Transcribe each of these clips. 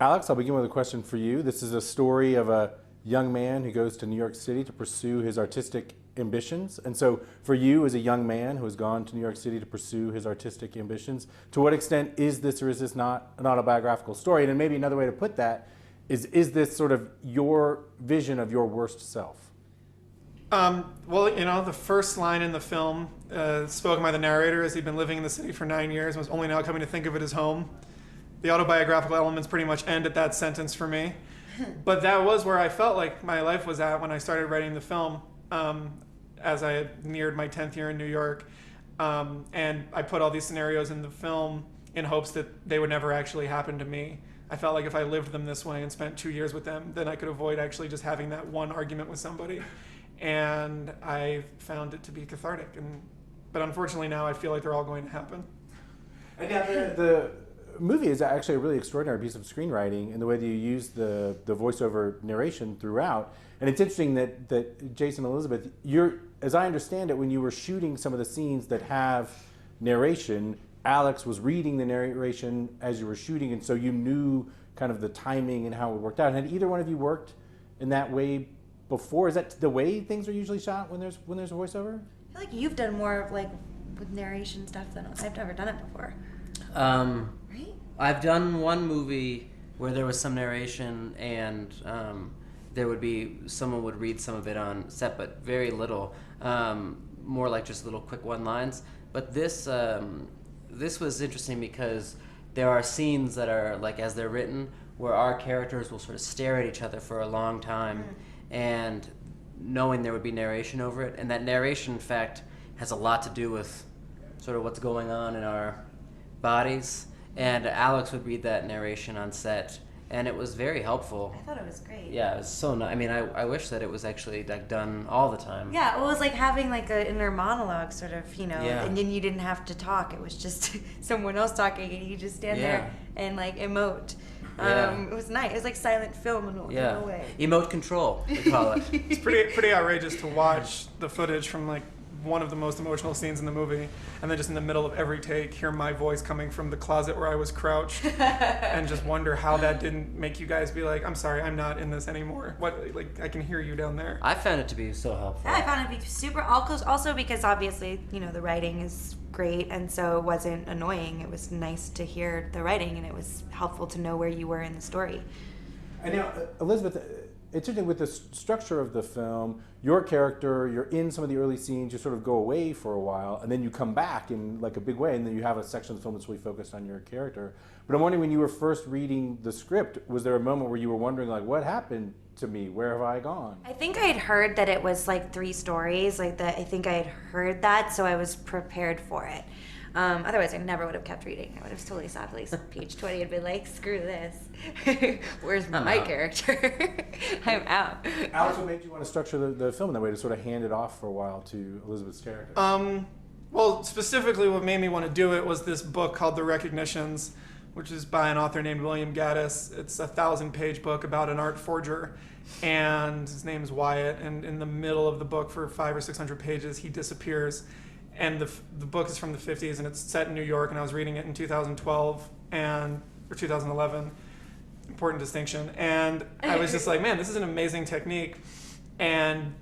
Alex, I'll begin with a question for you. This is a story of a young man who goes to New York City to pursue his artistic ambitions. And so for you as a young man who has gone to New York City to pursue his artistic ambitions, to what extent is this or is this not an autobiographical story? And then maybe another way to put that is this sort of your vision of your worst self? Well, the first line in the film, spoken by the narrator, is he'd been living in the city for 9 years and was only now coming to think of it as home. The autobiographical elements pretty much end at that sentence for me. But that was where I felt like my life was at when I started writing the film, as I had neared my 10th year in New York. And I put all these scenarios in the film in hopes that they would never actually happen to me. I felt like if I lived them this way and spent 2 years with them, then I could avoid actually just having that one argument with somebody. And I found it to be cathartic. But unfortunately now I feel like they're all going to happen. And now the movie is actually a really extraordinary piece of screenwriting in the way that you use the voiceover narration throughout. And it's interesting that Jason and Elizabeth, as I understand it, when you were shooting some of the scenes that have narration, Alex was reading the narration as you were shooting, and so you knew kind of the timing and how it worked out. Had either one of you worked in that way before? Is that the way things are usually shot when there's a voiceover? I feel like you've done more of like with narration stuff than I've never done it before. Right? I've done one movie where there was some narration and there would be someone would read some of it on set, but very little, more like just little quick one-lines. But this was interesting because there are scenes that are like as they're written where our characters will sort of stare at each other for a long time, and knowing there would be narration over it, and that narration in fact has a lot to do with sort of what's going on in our bodies. And Alex would read that narration on set, and it was very helpful. I thought it was great. Yeah, it was so nice. I mean, I wish that it was actually like done all the time. Yeah, it was like having like an inner monologue sort of, Yeah. and then you didn't have to talk. It was just someone else talking, and you just stand there and like emote. It was nice. It was like silent film in a way. Emote control, we call it. It's pretty outrageous to watch the footage from like one of the most emotional scenes in the movie, and then just in the middle of every take hear my voice coming from the closet where I was crouched and just wonder how that didn't make you guys be like, I'm sorry, I'm not in this anymore. What, like, I can hear you down there. I found it to be so helpful. Yeah, I found it to be super, also because obviously, the writing is great, and so it wasn't annoying. It was nice to hear the writing, and it was helpful to know where you were in the story. And now, Elizabeth, it's interesting with the structure of the film, your character, you're in some of the early scenes, you sort of go away for a while, and then you come back in like a big way, and then you have a section of the film that's really focused on your character. But I'm wondering, when you were first reading the script, was there a moment where you were wondering, like, what happened to me? Where have I gone? I think I had heard that it was like 3 stories, like that. I think I had heard that, so I was prepared for it. Otherwise, I never would have kept reading. I would have totally stopped at least page 20 and been like, screw this. Where's my character? I'm out. Alex, what made you want to structure the film in that way, to sort of hand it off for a while to Elizabeth's character? Well, specifically what made me want to do it was this book called The Recognitions, which is by an author named William Gaddis. It's a 1,000-page book about an art forger, and his name is Wyatt, and in the middle of the book, for 500 or 600 pages, he disappears. And the book is from the 50s, and it's set in New York, and I was reading it in 2012 or 2011. Important distinction. And I was just like, man, this is an amazing technique. And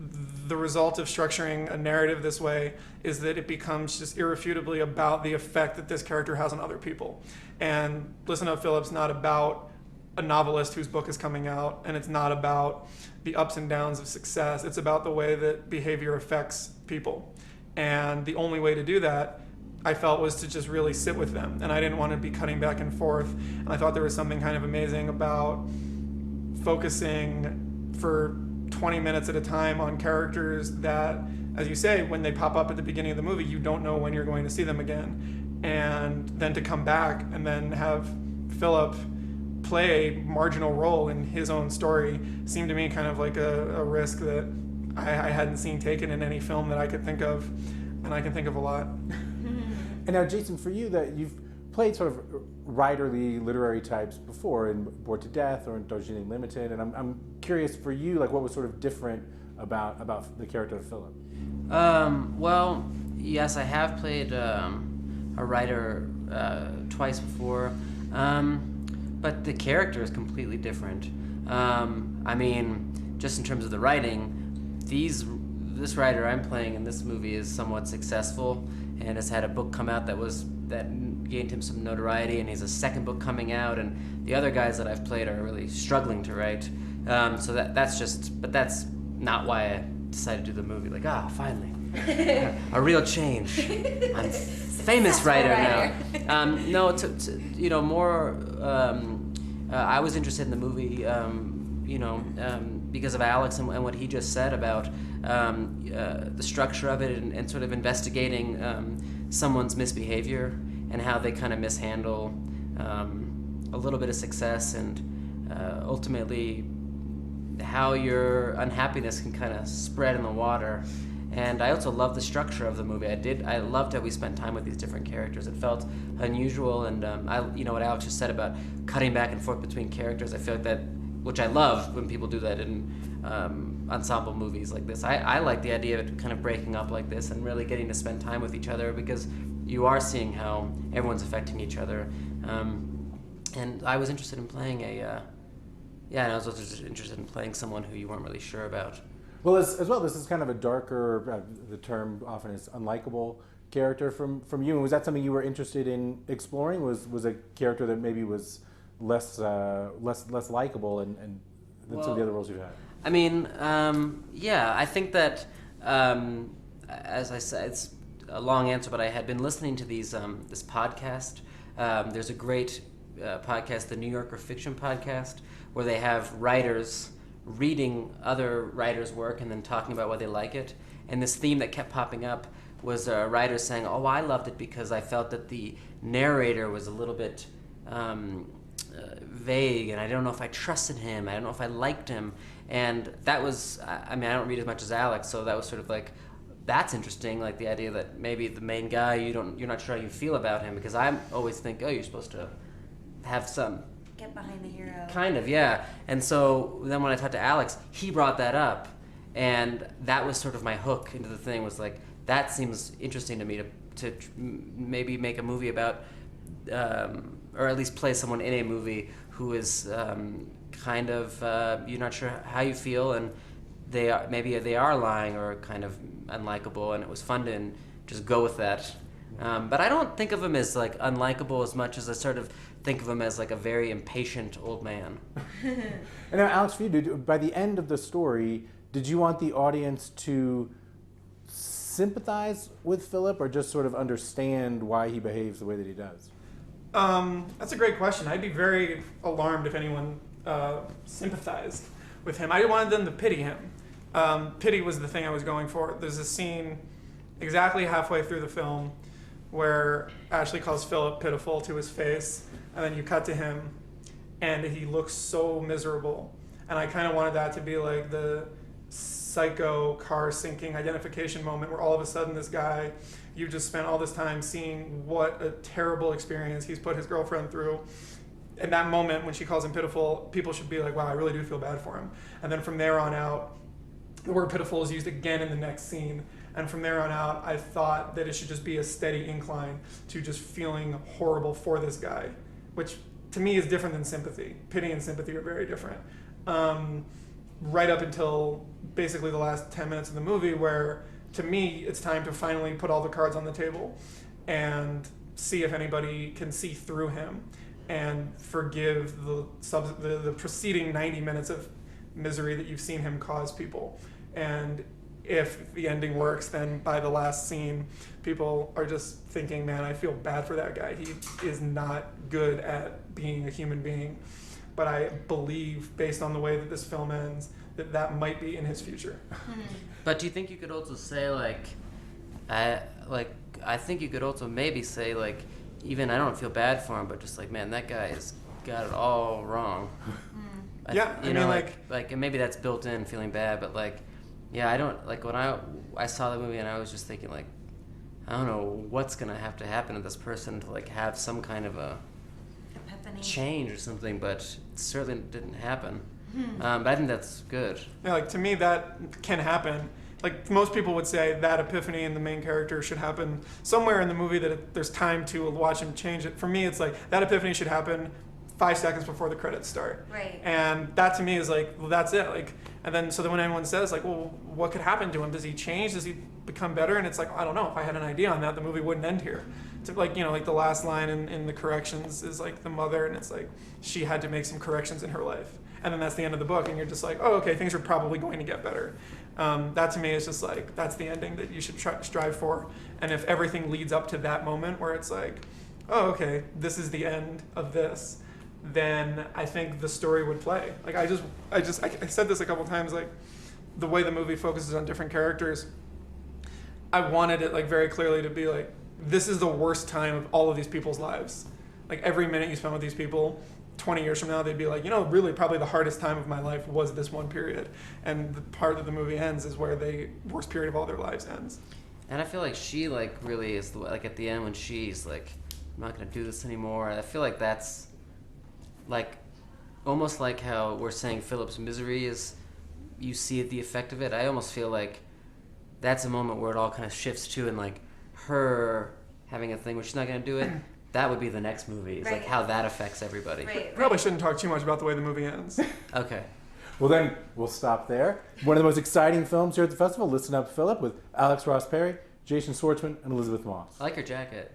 the result of structuring a narrative this way is that it becomes just irrefutably about the effect that this character has on other people. And Listen Up, Phillip's not about a novelist whose book is coming out, and it's not about the ups and downs of success. It's about the way that behavior affects people. And the only way to do that, I felt, was to just really sit with them. And I didn't want to be cutting back and forth. And I thought there was something kind of amazing about focusing for 20 minutes at a time on characters that, as you say, when they pop up at the beginning of the movie, you don't know when you're going to see them again. And then to come back and then have Phillip play a marginal role in his own story seemed to me kind of like a risk that I hadn't seen taken in any film that I could think of, and I can think of a lot. And now, Jason, for you, that you've played sort of writerly literary types before in Bored to Death or in Darjeeling Limited, and I'm curious for you, like, what was sort of different about the character of Phillip? Well, yes, I have played a writer twice before, but but the character is completely different. I mean, just in terms of the writing, this writer I'm playing in this movie is somewhat successful and has had a book come out that gained him some notoriety, and he has a second book coming out, and the other guys that I've played are really struggling to write. So that's not why I decided to do the movie. Like, finally, a real change. I'm famous writer now. No, more. I was interested in the movie, because of Alex and what he just said about the structure of it and sort of investigating someone's misbehavior and how they kind of mishandle a little bit of success, and ultimately how your unhappiness can kind of spread in the water. And I also love the structure of the movie. I loved how we spent time with these different characters. It felt unusual, and what Alex just said about cutting back and forth between characters. I feel like that, which I love when people do that in ensemble movies like this. I like the idea of it kind of breaking up like this and really getting to spend time with each other, because you are seeing how everyone's affecting each other. And I was interested in playing and I was also interested in playing someone who you weren't really sure about. Well, as well, this is kind of a darker, the term often is unlikable character from you. And was that something you were interested in exploring? Was a character that maybe was less likable and than some of the other roles you've had? I mean, I think that, as I said, it's a long answer, but I had been listening to this podcast. There's a great podcast, the New Yorker Fiction Podcast, where they have writers reading other writers' work and then talking about why they like it. And this theme that kept popping up was a writer saying, I loved it because I felt that the narrator was a little bit vague, and I don't know if I trusted him, I don't know if I liked him. And that was, I don't read as much as Alex, so that was sort of like, that's interesting, like the idea that maybe the main guy, you're not sure how you feel about him, because I always think, you're supposed to have some... Get behind the hero. Kind of, yeah. And so then when I talked to Alex, he brought that up, and that was sort of my hook into the thing, was like, that seems interesting to me to maybe make a movie about, or at least play someone in a movie who is kind of, you're not sure how you feel, and they are lying or kind of unlikable, and it was fun to just go with that. But I don't think of him as like unlikable as much as I sort of think of him as like a very impatient old man. And now, Alex, for you, by the end of the story, did you want the audience to sympathize with Phillip or just sort of understand why he behaves the way that he does? That's a great question. I'd be very alarmed if anyone sympathized with him. I wanted them to pity him. Pity was the thing I was going for. There's a scene exactly halfway through the film where Ashley calls Phillip pitiful to his face, and then you cut to him, and he looks so miserable. And I kind of wanted that to be like the psycho car sinking identification moment where all of a sudden this guy, you just spent all this time seeing what a terrible experience he's put his girlfriend through. In that moment when she calls him pitiful, people should be like, wow, I really do feel bad for him. And then from there on out, the word pitiful is used again in the next scene. And from there on out, I thought that it should just be a steady incline to just feeling horrible for this guy, which to me is different than sympathy. Pity and sympathy are very different. Right up until basically the last 10 minutes of the movie, where to me it's time to finally put all the cards on the table and see if anybody can see through him and forgive the preceding 90 minutes of misery that you've seen him cause people. And if the ending works, then by the last scene, people are just thinking, man, I feel bad for that guy. He is not good at being a human being. But I believe, based on the way that this film ends, that might be in his future. But do you think you could also say, I think you could also maybe say, like, even I don't feel bad for him, but just like, man, that guy's got it all wrong. And maybe that's built in, feeling bad, but like, yeah, I don't, like, when I saw the movie and I was just thinking, like, I don't know what's gonna have to happen to this person to like have some kind of a Epiphany. change or something, but it certainly didn't happen. But I think that's good. Yeah, like to me that can happen. Like most people would say that epiphany in the main character should happen somewhere in the movie, that there's time to watch him change it. For me, it's like that epiphany should happen 5 seconds before the credits start. Right. And that to me is like, well, that's it. Like, and then so then when anyone says like, well, what could happen to him? Does he change? Does he become better? And it's like, I don't know. If I had an idea on that, the movie wouldn't end here. It's like, you know, like the last line in the corrections is like the mother, and it's like she had to make some corrections in her life. And then that's the end of the book, and you're just like, oh, okay, things are probably going to get better. That to me is just like, that's the ending that you should strive for. And if everything leads up to that moment where it's like, oh, okay, this is the end of this, then I think the story would play. Like I said this a couple times, like the way the movie focuses on different characters, I wanted it like very clearly to be like, this is the worst time of all of these people's lives. Like every minute you spend with these people, 20 years from now, they'd be like, you know, really probably the hardest time of my life was this one period. And the part that the movie ends is where the worst period of all their lives ends. And I feel like she like really is the, like at the end when she's like, I'm not gonna do this anymore. I feel like that's like almost like how we're saying Philip's misery is, you see the effect of it. I almost feel like that's a moment where it all kind of shifts to, and like her having a thing where she's not gonna do it. That would be the next movie. It's Right. like how that affects everybody. Right. Probably shouldn't talk too much about the way the movie ends. Okay. Well, then we'll stop there. One of the most exciting films here at the festival. Listen Up, Philip, with Alex Ross Perry, Jason Schwartzman, and Elizabeth Moss. I like her jacket.